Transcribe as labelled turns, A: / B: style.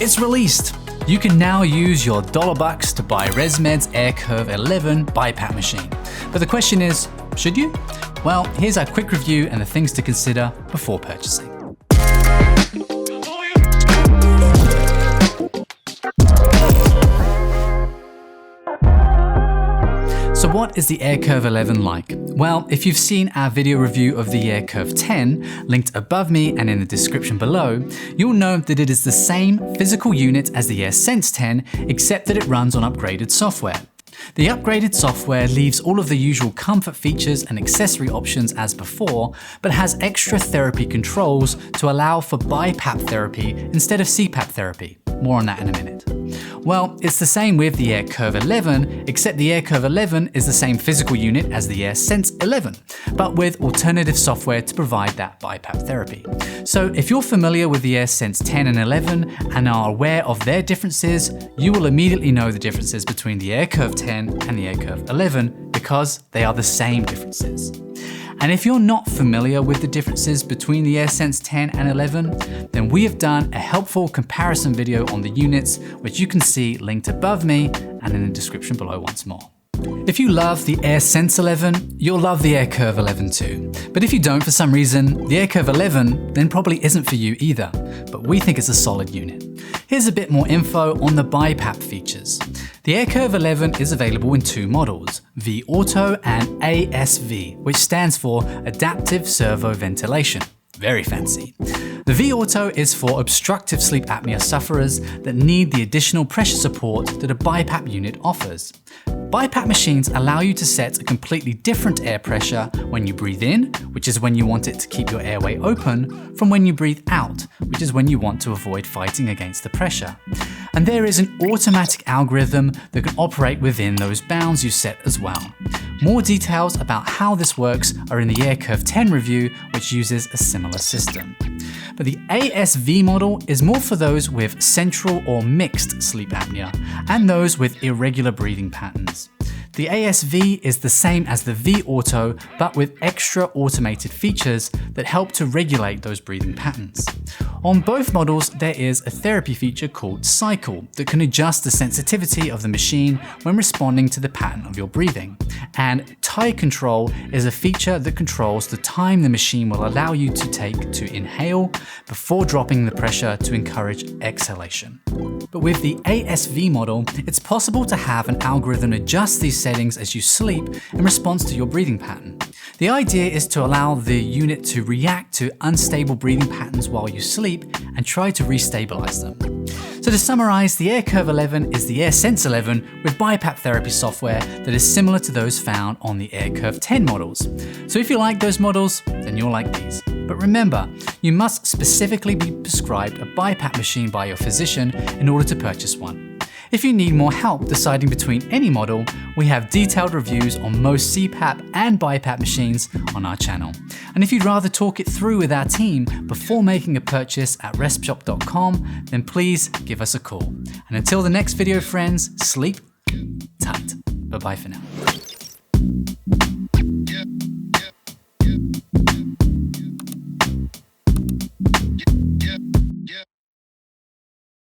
A: It's released! You can now use your $1 to buy ResMed's AirCurve 11 BiPAP machine. But the question is, should you? Well, here's our quick review and the things to consider before purchasing. So what is the AirCurve 11 like? Well, if you've seen our video review of the AirCurve 10, linked above me and in the description below, you'll know that it is the same physical unit as the AirSense 10, except that it runs on upgraded software. The upgraded software leaves all of the usual comfort features and accessory options as before, but has extra therapy controls to allow for BiPAP therapy instead of CPAP therapy. More on that in a minute. Well, it's the same with the AirCurve 11, except the AirCurve 11 is the same physical unit as the AirSense 11, but with alternative software to provide that BiPAP therapy. So if you're familiar with the AirSense 10 and 11 and are aware of their differences, you will immediately know the differences between the AirCurve 10 and the AirCurve 11 because they are the same differences. And if you're not familiar with the differences between the AirSense 10 and 11, then we have done a helpful comparison video on the units, which you can see linked above me and in the description below once more. If you love the AirSense 11, you'll love the AirCurve 11 too. But if you don't for some reason, the AirCurve 11 then probably isn't for you either, but we think it's a solid unit. Here's a bit more info on the BiPAP features. The AirCurve 11 is available in two models, VAuto and ASV, which stands for Adaptive Servo Ventilation. Very fancy. The VAuto is for obstructive sleep apnea sufferers that need the additional pressure support that a BiPAP unit offers. BiPAP machines allow you to set a completely different air pressure when you breathe in, which is when you want it to keep your airway open, from when you breathe out, which is when you want to avoid fighting against the pressure. And there is an automatic algorithm that can operate within those bounds you set as well. More details about how this works are in the AirCurve 10 review, which uses a similar system. But the ASV model is more for those with central or mixed sleep apnea and those with irregular breathing patterns. The ASV is the same as the VAuto, but with extra automated features that help to regulate those breathing patterns. On both models, there is a therapy feature called Cycle that can adjust the sensitivity of the machine when responding to the pattern of your breathing. And Tide Control is a feature that controls the time the machine will allow you to take to inhale before dropping the pressure to encourage exhalation. But with the ASV model, it's possible to have an algorithm adjust these settings as you sleep in response to your breathing pattern. The idea is to allow the unit to react to unstable breathing patterns while you sleep and try to restabilize them. So to summarize, the AirCurve 11 is the AirSense 11 with BiPAP therapy software that is similar to those found on the AirCurve 10 models. So if you like those models, then you'll like these. But remember, you must specifically be prescribed a BiPAP machine by your physician in order to purchase one. If you need more help deciding between any model, we have detailed reviews on most CPAP and BiPAP machines on our channel. And if you'd rather talk it through with our team before making a purchase at RespShop.com, then please give us a call. And until the next video, friends, sleep tight. Bye-bye for now.